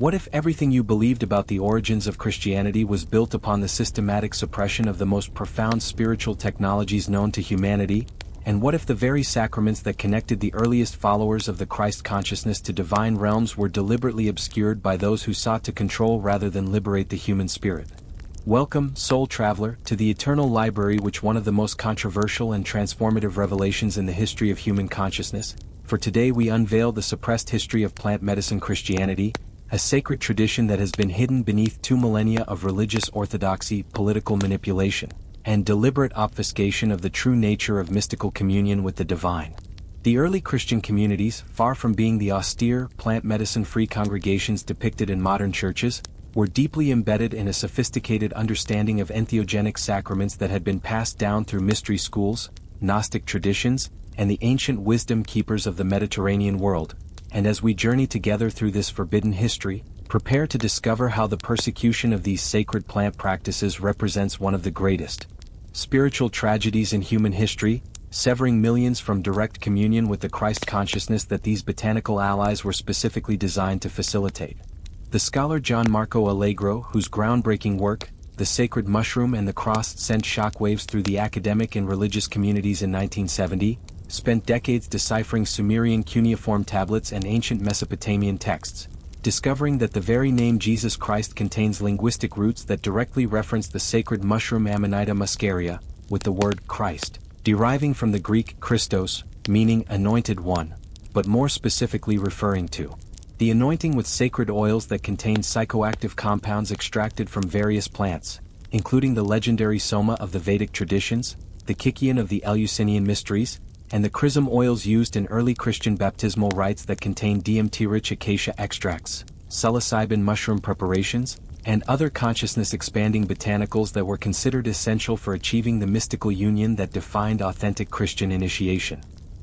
What if everything you believed about the origins of Christianity was built upon the systematic suppression of the most profound spiritual technologies known to humanity? And what if the very sacraments that connected the earliest followers of the Christ consciousness to divine realms were deliberately obscured by those who sought to control rather than liberate the human spirit? Welcome, soul traveler, to the eternal library, which one of the most controversial and transformative revelations in the history of human consciousness. For today we unveil the suppressed history of plant medicine Christianity, a sacred tradition that has been hidden beneath 2 millennia of religious orthodoxy, political manipulation, and deliberate obfuscation of the true nature of mystical communion with the divine. The early Christian communities, far from being the austere, plant medicine-free congregations depicted in modern churches, were deeply embedded in a sophisticated understanding of entheogenic sacraments that had been passed down through mystery schools, Gnostic traditions, and the ancient wisdom keepers of the Mediterranean world. And as we journey together through this forbidden history, prepare to discover how the persecution of these sacred plant practices represents one of the greatest spiritual tragedies in human history, severing millions from direct communion with the Christ consciousness that these botanical allies were specifically designed to facilitate. The scholar John Marco Allegro, whose groundbreaking work, The Sacred Mushroom and the Cross, sent shockwaves through the academic and religious communities in 1970, spent decades deciphering Sumerian cuneiform tablets and ancient Mesopotamian texts, discovering that the very name Jesus Christ contains linguistic roots that directly reference the sacred mushroom Amanita muscaria, with the word Christ deriving from the Greek Christos, meaning anointed one, but more specifically referring to the anointing with sacred oils that contain psychoactive compounds extracted from various plants, including the legendary soma of the Vedic traditions, the kykeon of the Eleusinian mysteries, and the chrism oils used in early Christian baptismal rites that contain DMT-rich acacia extracts, psilocybin mushroom preparations, and other consciousness-expanding botanicals that were considered essential for achieving the mystical union that defined authentic Christian initiation.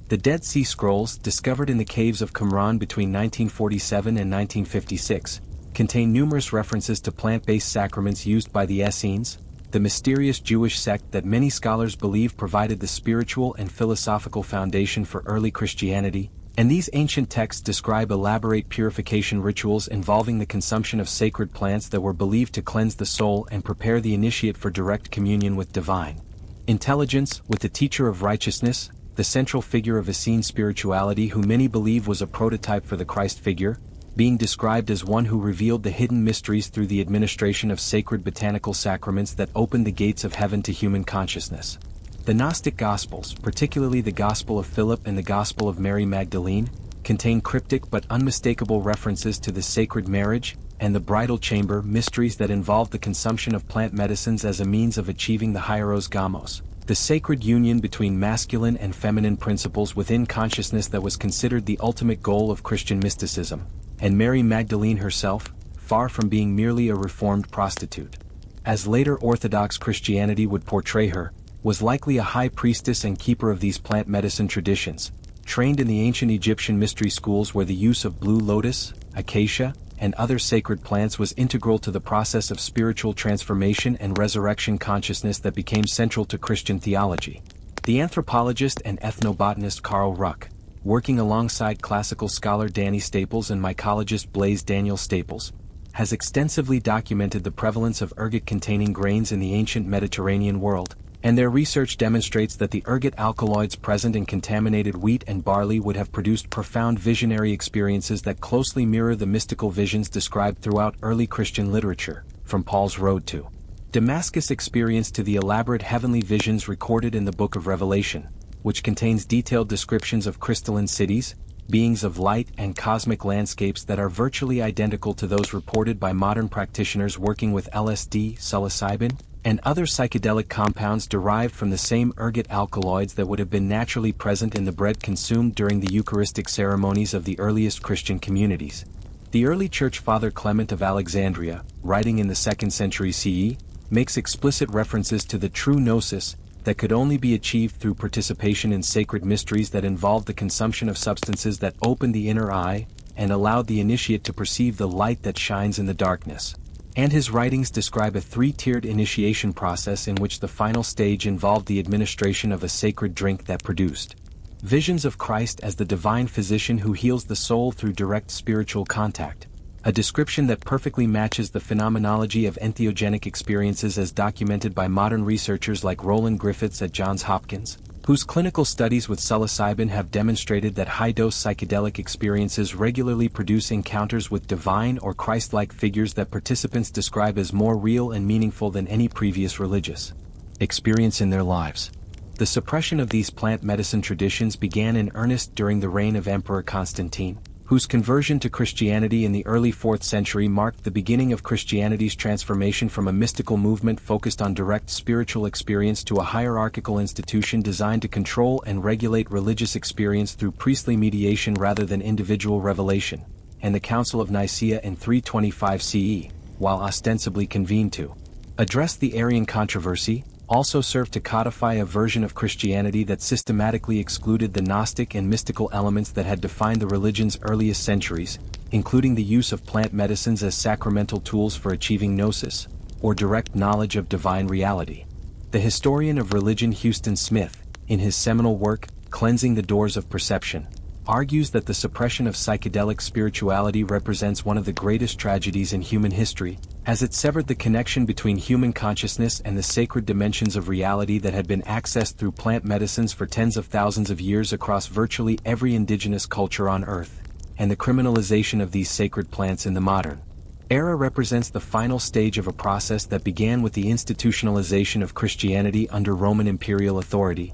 The Dead Sea Scrolls, discovered in the caves of Qumran between 1947 and 1956, contain numerous references to plant-based sacraments used by the Essenes, the mysterious Jewish sect that many scholars believe provided the spiritual and philosophical foundation for early Christianity, and these ancient texts describe elaborate purification rituals involving the consumption of sacred plants that were believed to cleanse the soul and prepare the initiate for direct communion with divine intelligence, with the teacher of righteousness, the central figure of Essene spirituality who many believe was a prototype for the Christ figure, being described as one who revealed the hidden mysteries through the administration of sacred botanical sacraments that opened the gates of heaven to human consciousness. The Gnostic Gospels, particularly the Gospel of Philip and the Gospel of Mary Magdalene, contain cryptic but unmistakable references to the sacred marriage and the bridal chamber mysteries that involve the consumption of plant medicines as a means of achieving the hieros gamos, the sacred union between masculine and feminine principles within consciousness that was considered the ultimate goal of Christian mysticism. And Mary Magdalene herself, far from being merely a reformed prostitute, as later Orthodox Christianity would portray her, was likely a high priestess and keeper of these plant medicine traditions, trained in the ancient Egyptian mystery schools where the use of blue lotus, acacia, and other sacred plants was integral to the process of spiritual transformation and resurrection consciousness that became central to Christian theology. The anthropologist and ethnobotanist Carl Ruck, working alongside classical scholar Danny Staples and mycologist Blaise Daniel Staples, has extensively documented the prevalence of ergot-containing grains in the ancient Mediterranean world, and their research demonstrates that the ergot alkaloids present in contaminated wheat and barley would have produced profound visionary experiences that closely mirror the mystical visions described throughout early Christian literature, from Paul's Road to Damascus experience to the elaborate heavenly visions recorded in the Book of Revelation, which contains detailed descriptions of crystalline cities, beings of light and cosmic landscapes that are virtually identical to those reported by modern practitioners working with LSD, psilocybin, and other psychedelic compounds derived from the same ergot alkaloids that would have been naturally present in the bread consumed during the Eucharistic ceremonies of the earliest Christian communities. The early Church Father Clement of Alexandria, writing in the 2nd century CE, makes explicit references to the true gnosis that could only be achieved through participation in sacred mysteries that involved the consumption of substances that opened the inner eye and allowed the initiate to perceive the light that shines in the darkness. And his writings describe a 3-tiered initiation process in which the final stage involved the administration of a sacred drink that produced visions of Christ as the divine physician who heals the soul through direct spiritual contact, a description that perfectly matches the phenomenology of entheogenic experiences as documented by modern researchers like Roland Griffiths at Johns Hopkins, whose clinical studies with psilocybin have demonstrated that high-dose psychedelic experiences regularly produce encounters with divine or Christ-like figures that participants describe as more real and meaningful than any previous religious experience in their lives. The suppression of these plant medicine traditions began in earnest during the reign of Emperor Constantine, whose conversion to Christianity in the early 4th century marked the beginning of Christianity's transformation from a mystical movement focused on direct spiritual experience to a hierarchical institution designed to control and regulate religious experience through priestly mediation rather than individual revelation, and the Council of Nicaea in 325 CE, while ostensibly convened to address the Arian controversy, also served to codify a version of Christianity that systematically excluded the Gnostic and mystical elements that had defined the religion's earliest centuries, including the use of plant medicines as sacramental tools for achieving gnosis, or direct knowledge of divine reality. The historian of religion Houston Smith, in his seminal work, Cleansing the Doors of Perception, argues that the suppression of psychedelic spirituality represents one of the greatest tragedies in human history, as it severed the connection between human consciousness and the sacred dimensions of reality that had been accessed through plant medicines for tens of thousands of years across virtually every indigenous culture on Earth, and the criminalization of these sacred plants in the modern era represents the final stage of a process that began with the institutionalization of Christianity under Roman imperial authority,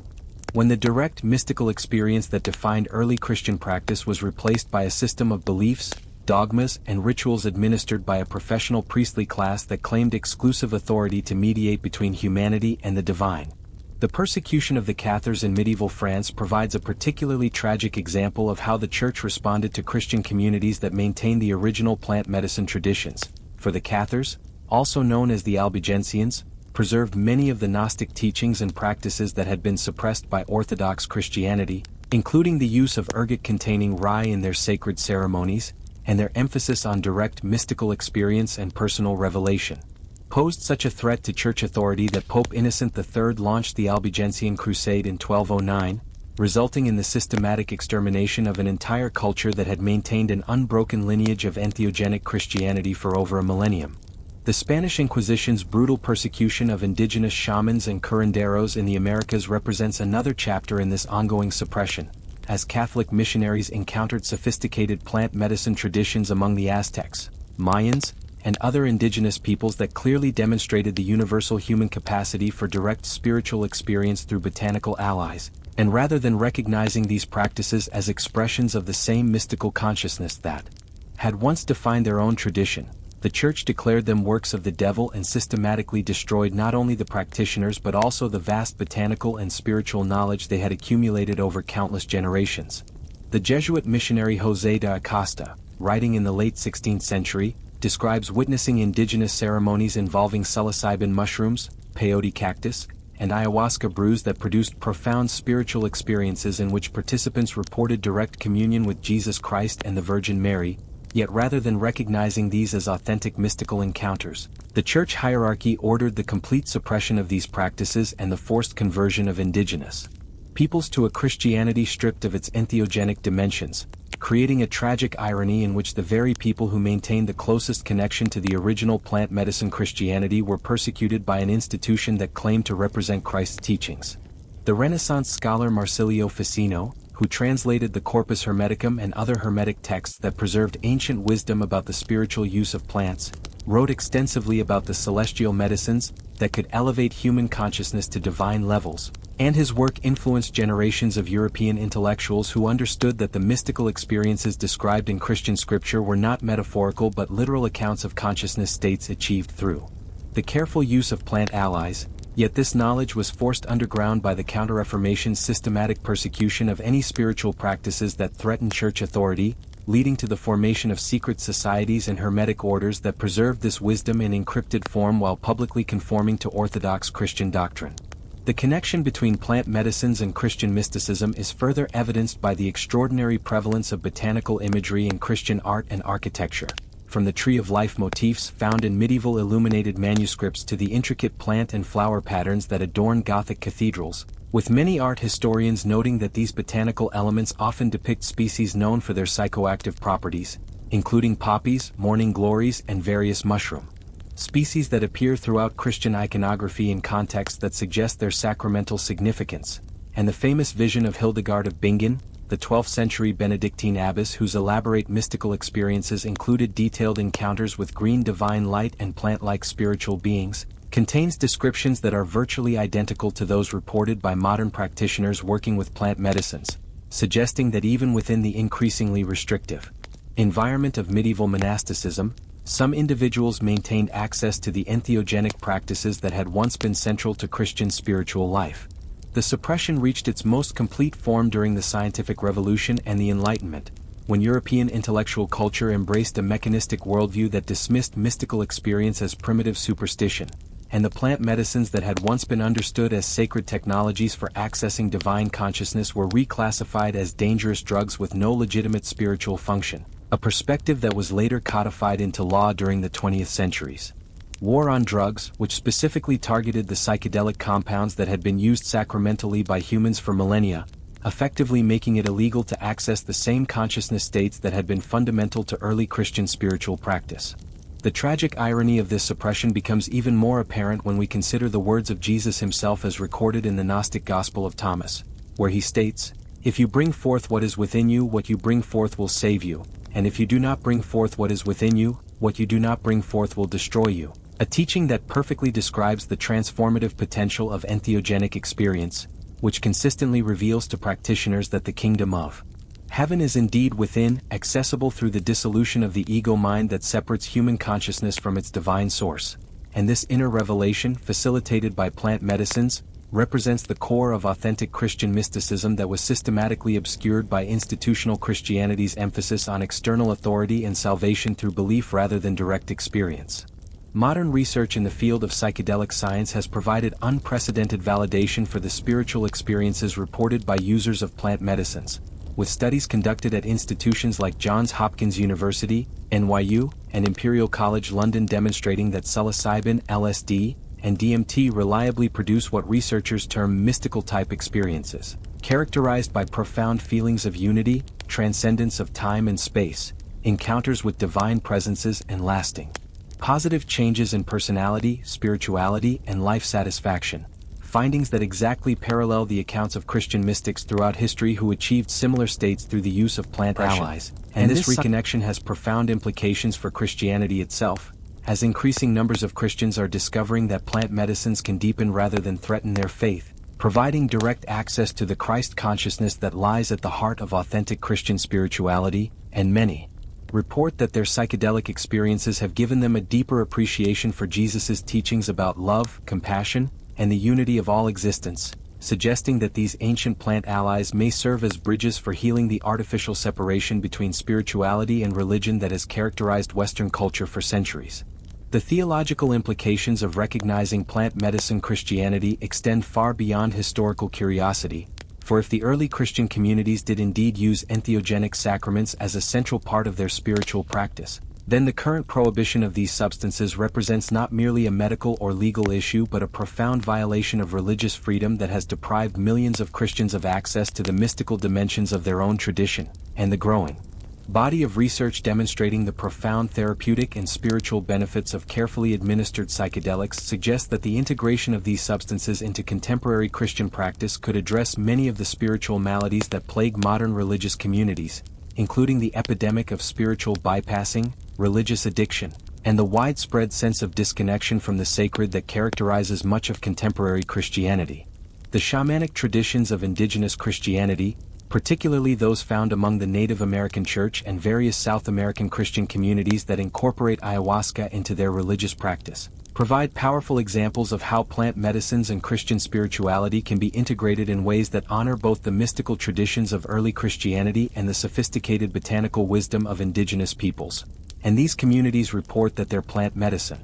when the direct mystical experience that defined early Christian practice was replaced by a system of beliefs, dogmas, and rituals administered by a professional priestly class that claimed exclusive authority to mediate between humanity and the divine. The persecution of the Cathars in medieval France provides a particularly tragic example of how the Church responded to Christian communities that maintained the original plant medicine traditions. For the Cathars, also known as the Albigensians, preserved many of the Gnostic teachings and practices that had been suppressed by Orthodox Christianity, including the use of ergot containing rye in their sacred ceremonies, and their emphasis on direct mystical experience and personal revelation, posed such a threat to church authority that Pope Innocent III launched the Albigensian Crusade in 1209, resulting in the systematic extermination of an entire culture that had maintained an unbroken lineage of entheogenic Christianity for over a millennium. The Spanish Inquisition's brutal persecution of indigenous shamans and curanderos in the Americas represents another chapter in this ongoing suppression, as Catholic missionaries encountered sophisticated plant medicine traditions among the Aztecs, Mayans, and other indigenous peoples that clearly demonstrated the universal human capacity for direct spiritual experience through botanical allies, and rather than recognizing these practices as expressions of the same mystical consciousness that had once defined their own tradition, the Church declared them works of the devil and systematically destroyed not only the practitioners but also the vast botanical and spiritual knowledge they had accumulated over countless generations. The Jesuit missionary José de Acosta, writing in the late 16th century, describes witnessing indigenous ceremonies involving psilocybin mushrooms, peyote cactus, and ayahuasca brews that produced profound spiritual experiences in which participants reported direct communion with Jesus Christ and the Virgin Mary. Yet rather than recognizing these as authentic mystical encounters, the church hierarchy ordered the complete suppression of these practices and the forced conversion of indigenous peoples to a Christianity stripped of its entheogenic dimensions, creating a tragic irony in which the very people who maintained the closest connection to the original plant medicine Christianity were persecuted by an institution that claimed to represent Christ's teachings. The Renaissance scholar Marsilio Ficino, who translated the Corpus Hermeticum and other Hermetic texts that preserved ancient wisdom about the spiritual use of plants, wrote extensively about the celestial medicines that could elevate human consciousness to divine levels, and his work influenced generations of European intellectuals who understood that the mystical experiences described in Christian scripture were not metaphorical but literal accounts of consciousness states achieved through the careful use of plant allies. Yet this knowledge was forced underground by the Counter-Reformation's systematic persecution of any spiritual practices that threatened church authority, leading to the formation of secret societies and hermetic orders that preserved this wisdom in encrypted form while publicly conforming to Orthodox Christian doctrine. The connection between plant medicines and Christian mysticism is further evidenced by the extraordinary prevalence of botanical imagery in Christian art and architecture, from the Tree of Life motifs found in medieval illuminated manuscripts to the intricate plant and flower patterns that adorn Gothic cathedrals, with many art historians noting that these botanical elements often depict species known for their psychoactive properties, including poppies, morning glories, and various mushroom species that appear throughout Christian iconography in contexts that suggest their sacramental significance, and the famous vision of Hildegard of Bingen, the 12th century Benedictine abbess whose elaborate mystical experiences included detailed encounters with green divine light and plant-like spiritual beings, contains descriptions that are virtually identical to those reported by modern practitioners working with plant medicines, suggesting that even within the increasingly restrictive environment of medieval monasticism, some individuals maintained access to the entheogenic practices that had once been central to Christian spiritual life. The suppression reached its most complete form during the scientific revolution and the Enlightenment, when European intellectual culture embraced a mechanistic worldview that dismissed mystical experience as primitive superstition, and the plant medicines that had once been understood as sacred technologies for accessing divine consciousness were reclassified as dangerous drugs with no legitimate spiritual function, a perspective that was later codified into law during the 20th centuries. War on drugs, which specifically targeted the psychedelic compounds that had been used sacramentally by humans for millennia, effectively making it illegal to access the same consciousness states that had been fundamental to early Christian spiritual practice. The tragic irony of this suppression becomes even more apparent when we consider the words of Jesus himself as recorded in the Gnostic Gospel of Thomas, where he states, "If you bring forth what is within you, what you bring forth will save you, and if you do not bring forth what is within you, what you do not bring forth will destroy you." A teaching that perfectly describes the transformative potential of entheogenic experience, which consistently reveals to practitioners that the kingdom of heaven is indeed within, accessible through the dissolution of the ego mind that separates human consciousness from its divine source. And this inner revelation, facilitated by plant medicines, represents the core of authentic Christian mysticism that was systematically obscured by institutional Christianity's emphasis on external authority and salvation through belief rather than direct experience. Modern research in the field of psychedelic science has provided unprecedented validation for the spiritual experiences reported by users of plant medicines, with studies conducted at institutions like Johns Hopkins University, NYU, and Imperial College London demonstrating that psilocybin, LSD, and DMT reliably produce what researchers term mystical-type experiences, characterized by profound feelings of unity, transcendence of time and space, encounters with divine presences, and lasting positive changes in personality, spirituality, and life satisfaction, findings that exactly parallel the accounts of Christian mystics throughout history who achieved similar states through the use of plant allies. And this reconnection has profound implications for Christianity itself, as increasing numbers of Christians are discovering that plant medicines can deepen rather than threaten their faith, providing direct access to the Christ consciousness that lies at the heart of authentic Christian spirituality, and many report that their psychedelic experiences have given them a deeper appreciation for Jesus' teachings about love, compassion, and the unity of all existence, suggesting that these ancient plant allies may serve as bridges for healing the artificial separation between spirituality and religion that has characterized Western culture for centuries. The theological implications of recognizing plant medicine Christianity extend far beyond historical curiosity, for if the early Christian communities did indeed use entheogenic sacraments as a central part of their spiritual practice, then the current prohibition of these substances represents not merely a medical or legal issue but a profound violation of religious freedom that has deprived millions of Christians of access to the mystical dimensions of their own tradition, and the growing body of research demonstrating the profound therapeutic and spiritual benefits of carefully administered psychedelics suggests that the integration of these substances into contemporary Christian practice could address many of the spiritual maladies that plague modern religious communities, including the epidemic of spiritual bypassing, religious addiction, and the widespread sense of disconnection from the sacred that characterizes much of contemporary Christianity. The shamanic traditions of indigenous Christianity, particularly those found among the Native American Church and various South American Christian communities that incorporate ayahuasca into their religious practice, provide powerful examples of how plant medicines and Christian spirituality can be integrated in ways that honor both the mystical traditions of early Christianity and the sophisticated botanical wisdom of indigenous peoples. And these communities report that their plant medicine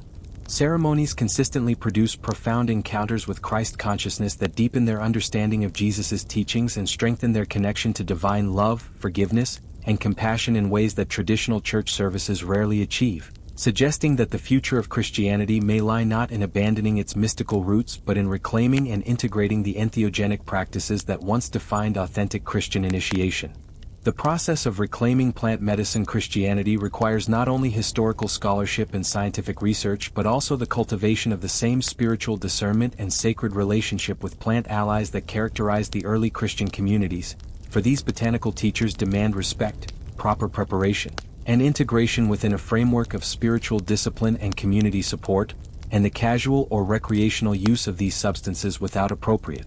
ceremonies consistently produce profound encounters with Christ consciousness that deepen their understanding of Jesus' teachings and strengthen their connection to divine love, forgiveness, and compassion in ways that traditional church services rarely achieve, suggesting that the future of Christianity may lie not in abandoning its mystical roots but in reclaiming and integrating the entheogenic practices that once defined authentic Christian initiation. The process of reclaiming plant medicine Christianity requires not only historical scholarship and scientific research but also the cultivation of the same spiritual discernment and sacred relationship with plant allies that characterized the early Christian communities, for these botanical teachers demand respect, proper preparation, and integration within a framework of spiritual discipline and community support, and the casual or recreational use of these substances without appropriate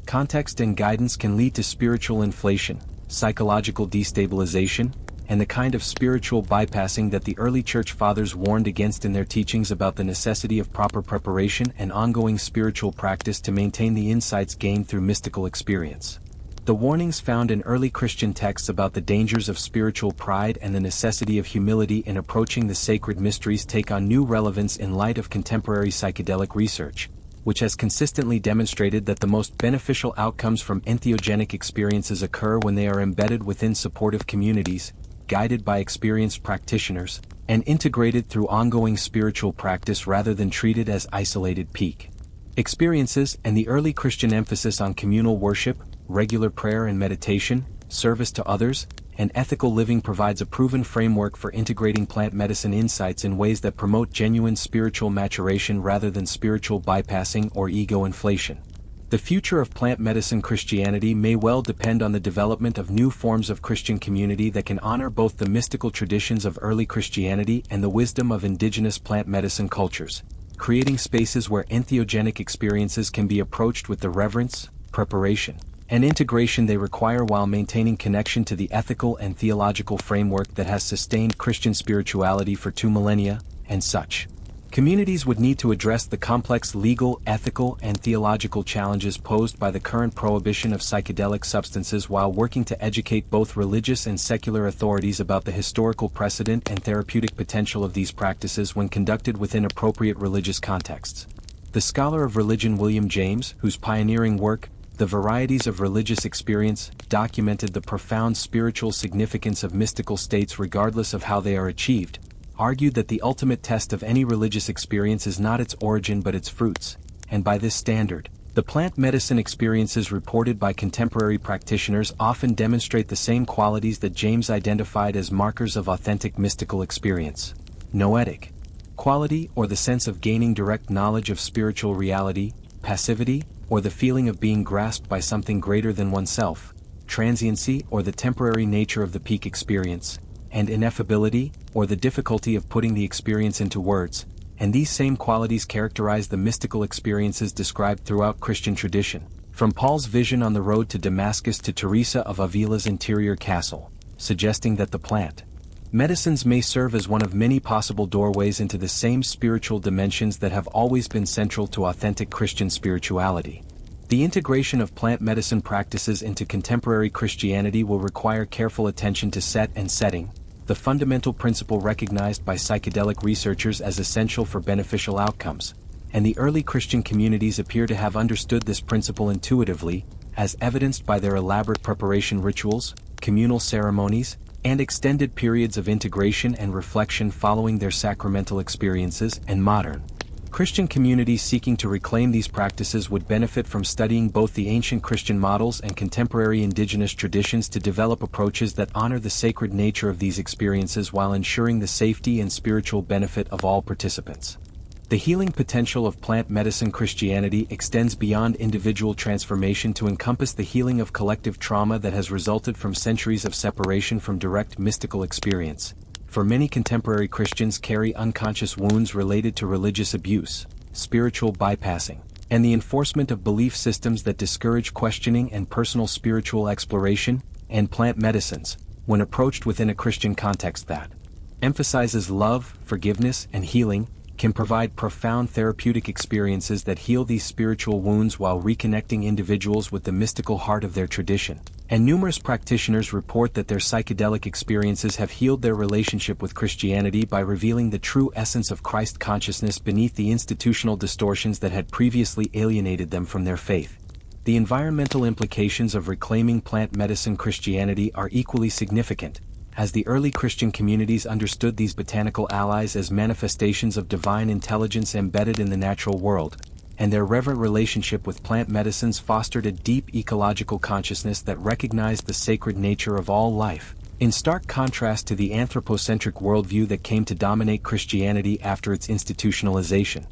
context and guidance can lead to spiritual inflation, psychological destabilization, and the kind of spiritual bypassing that the early church fathers warned against in their teachings about the necessity of proper preparation and ongoing spiritual practice to maintain the insights gained through mystical experience. The warnings found in early Christian texts about the dangers of spiritual pride and the necessity of humility in approaching the sacred mysteries take on new relevance in light of contemporary psychedelic research, which has consistently demonstrated that the most beneficial outcomes from entheogenic experiences occur when they are embedded within supportive communities, guided by experienced practitioners, and integrated through ongoing spiritual practice rather than treated as isolated peak experiences. And the early Christian emphasis on communal worship, regular prayer and meditation, service to others, and ethical living provides a proven framework for integrating plant medicine insights in ways that promote genuine spiritual maturation rather than spiritual bypassing or ego inflation. The future of plant medicine Christianity may well depend on the development of new forms of Christian community that can honor both the mystical traditions of early Christianity and the wisdom of indigenous plant medicine cultures, creating spaces where entheogenic experiences can be approached with the reverence, preparation, and integration they require while maintaining connection to the ethical and theological framework that has sustained Christian spirituality for 2 millennia, and such communities would need to address the complex legal, ethical, and theological challenges posed by the current prohibition of psychedelic substances while working to educate both religious and secular authorities about the historical precedent and therapeutic potential of these practices when conducted within appropriate religious contexts. The scholar of religion William James, whose pioneering work, The Varieties of Religious Experience, documented the profound spiritual significance of mystical states regardless of how they are achieved, argued that the ultimate test of any religious experience is not its origin but its fruits, and by this standard, the plant medicine experiences reported by contemporary practitioners often demonstrate the same qualities that James identified as markers of authentic mystical experience: noetic quality, or the sense of gaining direct knowledge of spiritual reality; passivity, or the feeling of being grasped by something greater than oneself; transiency, or the temporary nature of the peak experience; and ineffability, or the difficulty of putting the experience into words. And these same qualities characterize the mystical experiences described throughout Christian tradition, from Paul's vision on the road to Damascus to Teresa of Avila's interior castle, suggesting that the plant medicines may serve as one of many possible doorways into the same spiritual dimensions that have always been central to authentic Christian spirituality. The integration of plant medicine practices into contemporary Christianity will require careful attention to set and setting, the fundamental principle recognized by psychedelic researchers as essential for beneficial outcomes, and the early Christian communities appear to have understood this principle intuitively, as evidenced by their elaborate preparation rituals, communal ceremonies, and extended periods of integration and reflection following their sacramental experiences. And modern Christian communities seeking to reclaim these practices would benefit from studying both the ancient Christian models and contemporary indigenous traditions to develop approaches that honor the sacred nature of these experiences while ensuring the safety and spiritual benefit of all participants. The healing potential of plant medicine Christianity extends beyond individual transformation to encompass the healing of collective trauma that has resulted from centuries of separation from direct mystical experience. For many contemporary Christians carry unconscious wounds related to religious abuse, spiritual bypassing, and the enforcement of belief systems that discourage questioning and personal spiritual exploration. And plant medicines, when approached within a Christian context that emphasizes love, forgiveness, and healing, can provide profound therapeutic experiences that heal these spiritual wounds while reconnecting individuals with the mystical heart of their tradition. And numerous practitioners report that their psychedelic experiences have healed their relationship with Christianity by revealing the true essence of Christ consciousness beneath the institutional distortions that had previously alienated them from their faith. The environmental implications of reclaiming plant medicine Christianity are equally significant, as the early Christian communities understood these botanical allies as manifestations of divine intelligence embedded in the natural world. and their reverent relationship with plant medicines fostered a deep ecological consciousness that recognized the sacred nature of all life, in stark contrast to the anthropocentric worldview that came to dominate Christianity after its institutionalization.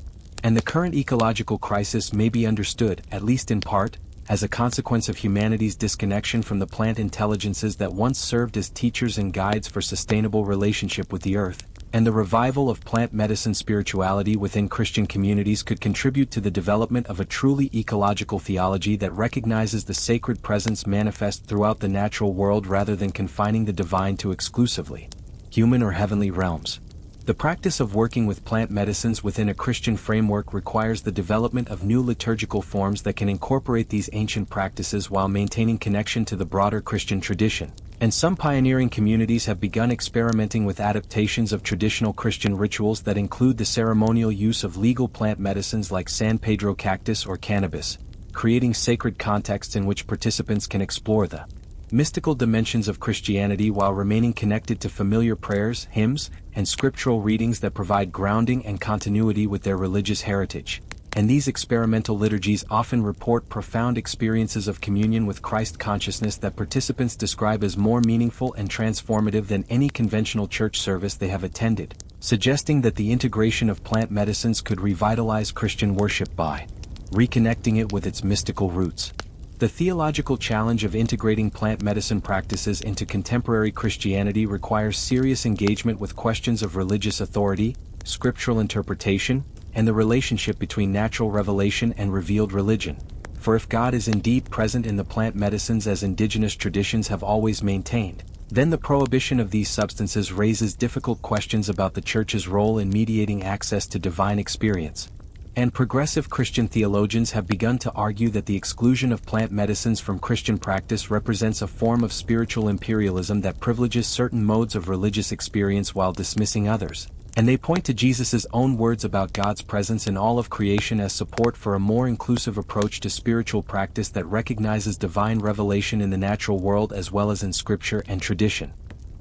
And the current ecological crisis may be understood, at least in part, as a consequence of humanity's disconnection from the plant intelligences that once served as teachers and guides for sustainable relationship with the earth, and the revival of plant medicine spirituality within Christian communities could contribute to the development of a truly ecological theology that recognizes the sacred presence manifest throughout the natural world rather than confining the divine to exclusively human or heavenly realms. The practice of working with plant medicines within a Christian framework requires the development of new liturgical forms that can incorporate these ancient practices while maintaining connection to the broader Christian tradition. And some pioneering communities have begun experimenting with adaptations of traditional Christian rituals that include the ceremonial use of legal plant medicines like San Pedro cactus or cannabis, creating sacred contexts in which participants can explore the mystical dimensions of Christianity while remaining connected to familiar prayers, hymns, and scriptural readings that provide grounding and continuity with their religious heritage. And these experimental liturgies often report profound experiences of communion with Christ consciousness that participants describe as more meaningful and transformative than any conventional church service they have attended, suggesting that the integration of plant medicines could revitalize Christian worship by reconnecting it with its mystical roots. The theological challenge of integrating plant medicine practices into contemporary Christianity requires serious engagement with questions of religious authority, scriptural interpretation, and the relationship between natural revelation and revealed religion. For if God is indeed present in the plant medicines as indigenous traditions have always maintained, then the prohibition of these substances raises difficult questions about the Church's role in mediating access to divine experience. And progressive Christian theologians have begun to argue that the exclusion of plant medicines from Christian practice represents a form of spiritual imperialism that privileges certain modes of religious experience while dismissing others. And they point to Jesus' own words about God's presence in all of creation as support for a more inclusive approach to spiritual practice that recognizes divine revelation in the natural world as well as in scripture and tradition.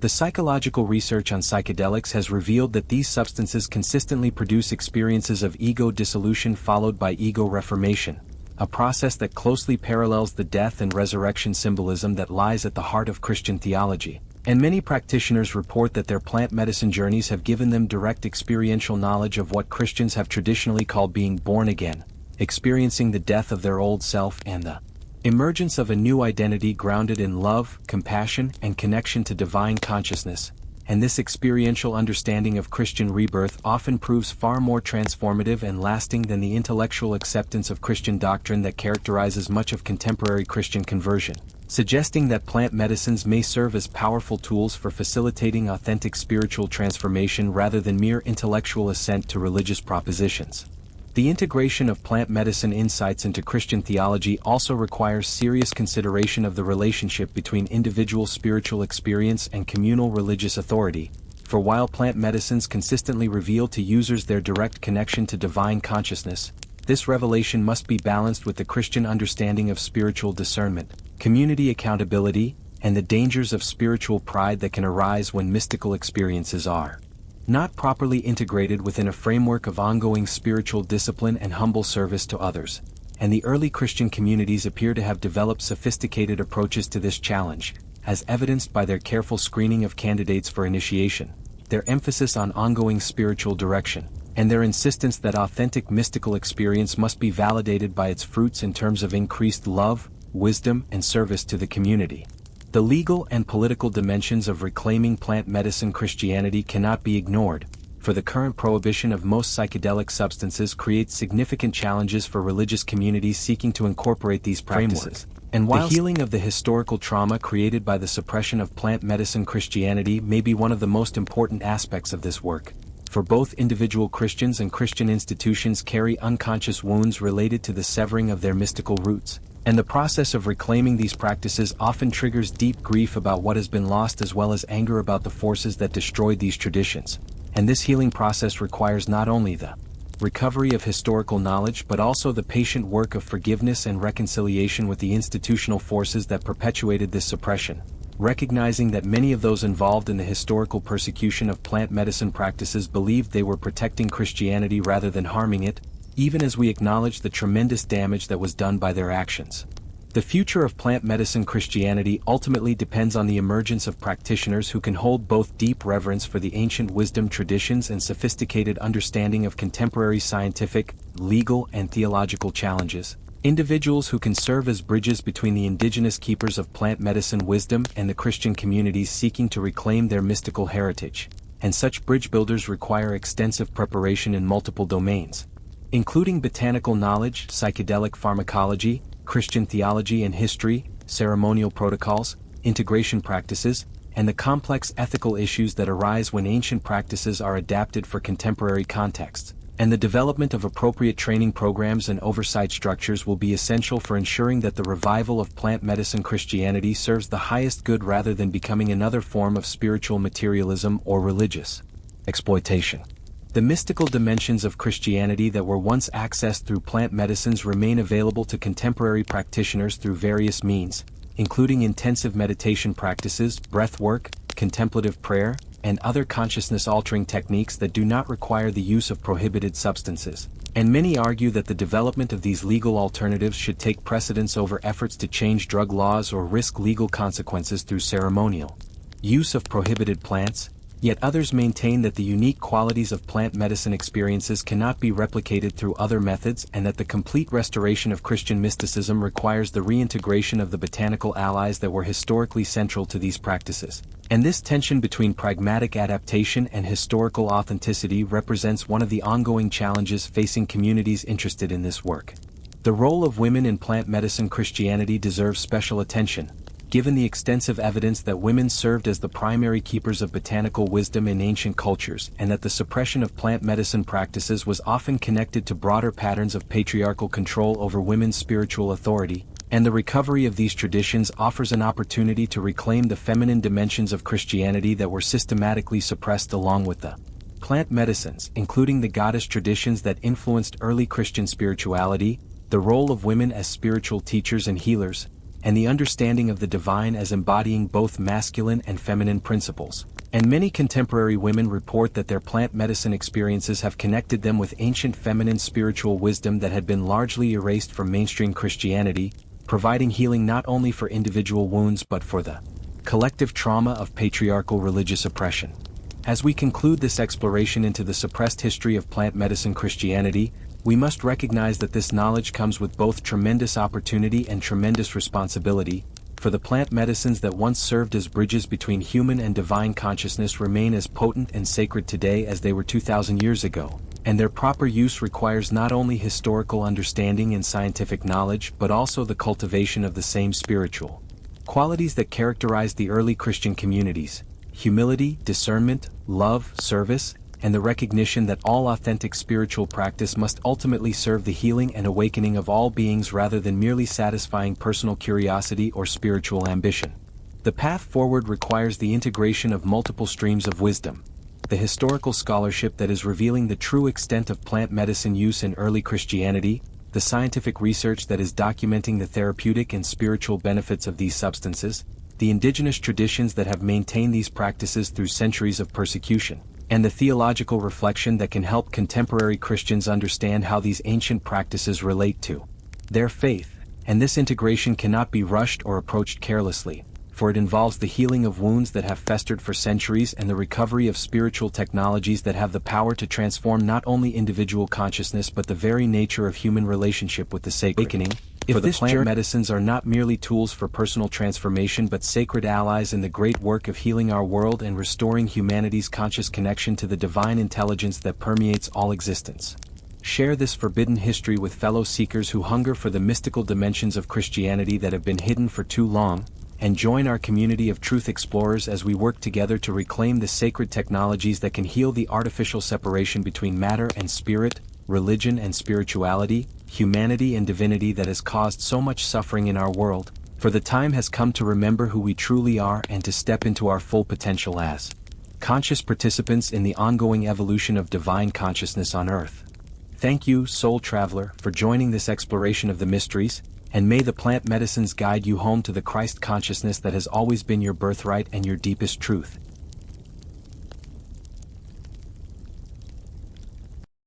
The psychological research on psychedelics has revealed that these substances consistently produce experiences of ego dissolution followed by ego reformation, a process that closely parallels the death and resurrection symbolism that lies at the heart of Christian theology. And many practitioners report that their plant medicine journeys have given them direct experiential knowledge of what Christians have traditionally called being born again, experiencing the death of their old self and the emergence of a new identity grounded in love, compassion, and connection to divine consciousness. And this experiential understanding of Christian rebirth often proves far more transformative and lasting than the intellectual acceptance of Christian doctrine that characterizes much of contemporary Christian conversion, suggesting that plant medicines may serve as powerful tools for facilitating authentic spiritual transformation rather than mere intellectual assent to religious propositions. The integration of plant medicine insights into Christian theology also requires serious consideration of the relationship between individual spiritual experience and communal religious authority, for while plant medicines consistently reveal to users their direct connection to divine consciousness, this revelation must be balanced with the Christian understanding of spiritual discernment, community accountability, and the dangers of spiritual pride that can arise when mystical experiences are not properly integrated within a framework of ongoing spiritual discipline and humble service to others. And the early Christian communities appear to have developed sophisticated approaches to this challenge, as evidenced by their careful screening of candidates for initiation, their emphasis on ongoing spiritual direction, and their insistence that authentic mystical experience must be validated by its fruits in terms of increased love, wisdom, and service to the community. The legal and political dimensions of reclaiming plant medicine Christianity cannot be ignored, for the current prohibition of most psychedelic substances creates significant challenges for religious communities seeking to incorporate these practices. And while the healing of the historical trauma created by the suppression of plant medicine Christianity may be one of the most important aspects of this work, for both individual Christians and Christian institutions carry unconscious wounds related to the severing of their mystical roots. And the process of reclaiming these practices often triggers deep grief about what has been lost as well as anger about the forces that destroyed these traditions. And this healing process requires not only the recovery of historical knowledge but also the patient work of forgiveness and reconciliation with the institutional forces that perpetuated this suppression. Recognizing that many of those involved in the historical persecution of plant medicine practices believed they were protecting Christianity rather than harming it, even as we acknowledge the tremendous damage that was done by their actions. The future of plant medicine Christianity ultimately depends on the emergence of practitioners who can hold both deep reverence for the ancient wisdom traditions and sophisticated understanding of contemporary scientific, legal, and theological challenges. Individuals who can serve as bridges between the indigenous keepers of plant medicine wisdom and the Christian communities seeking to reclaim their mystical heritage. And such bridge builders require extensive preparation in multiple domains, including botanical knowledge, psychedelic pharmacology, Christian theology and history, ceremonial protocols, integration practices, and the complex ethical issues that arise when ancient practices are adapted for contemporary contexts. And the development of appropriate training programs and oversight structures will be essential for ensuring that the revival of plant medicine Christianity serves the highest good rather than becoming another form of spiritual materialism or religious exploitation. The mystical dimensions of Christianity that were once accessed through plant medicines remain available to contemporary practitioners through various means, including intensive meditation practices, breath work, contemplative prayer, and other consciousness-altering techniques that do not require the use of prohibited substances. And many argue that the development of these legal alternatives should take precedence over efforts to change drug laws or risk legal consequences through ceremonial use of prohibited plants. Yet others maintain that the unique qualities of plant medicine experiences cannot be replicated through other methods and that the complete restoration of Christian mysticism requires the reintegration of the botanical allies that were historically central to these practices. And this tension between pragmatic adaptation and historical authenticity represents one of the ongoing challenges facing communities interested in this work. The role of women in plant medicine Christianity deserves special attention, given the extensive evidence that women served as the primary keepers of botanical wisdom in ancient cultures and that the suppression of plant medicine practices was often connected to broader patterns of patriarchal control over women's spiritual authority, and the recovery of these traditions offers an opportunity to reclaim the feminine dimensions of Christianity that were systematically suppressed along with the plant medicines, including the goddess traditions that influenced early Christian spirituality, the role of women as spiritual teachers and healers, and the understanding of the divine as embodying both masculine and feminine principles. And many contemporary women report that their plant medicine experiences have connected them with ancient feminine spiritual wisdom that had been largely erased from mainstream Christianity, providing healing not only for individual wounds but for the collective trauma of patriarchal religious oppression. As we conclude this exploration into the suppressed history of plant medicine Christianity, we must recognize that this knowledge comes with both tremendous opportunity and tremendous responsibility, for the plant medicines that once served as bridges between human and divine consciousness remain as potent and sacred today as they were 2,000 years ago, and their proper use requires not only historical understanding and scientific knowledge but also the cultivation of the same spiritual qualities that characterized the early Christian communities: humility, discernment, love, service, and the recognition that all authentic spiritual practice must ultimately serve the healing and awakening of all beings rather than merely satisfying personal curiosity or spiritual ambition. The path forward requires the integration of multiple streams of wisdom: the historical scholarship that is revealing the true extent of plant medicine use in early Christianity, the scientific research that is documenting the therapeutic and spiritual benefits of these substances, the indigenous traditions that have maintained these practices through centuries of persecution, and the theological reflection that can help contemporary Christians understand how these ancient practices relate to their faith. And this integration cannot be rushed or approached carelessly, for it involves the healing of wounds that have festered for centuries and the recovery of spiritual technologies that have the power to transform not only individual consciousness but the very nature of human relationship with the sacred. If the plant medicines are not merely tools for personal transformation but sacred allies in the great work of healing our world and restoring humanity's conscious connection to the divine intelligence that permeates all existence. Share this forbidden history with fellow seekers who hunger for the mystical dimensions of Christianity that have been hidden for too long, and join our community of truth explorers as we work together to reclaim the sacred technologies that can heal the artificial separation between matter and spirit, religion and spirituality, humanity and divinity that has caused so much suffering in our world. For the time has come to remember who we truly are and to step into our full potential as conscious participants in the ongoing evolution of divine consciousness on earth. Thank you, soul traveler, for joining this exploration of the mysteries, and may the plant medicines guide you home to the Christ consciousness that has always been your birthright and your deepest truth.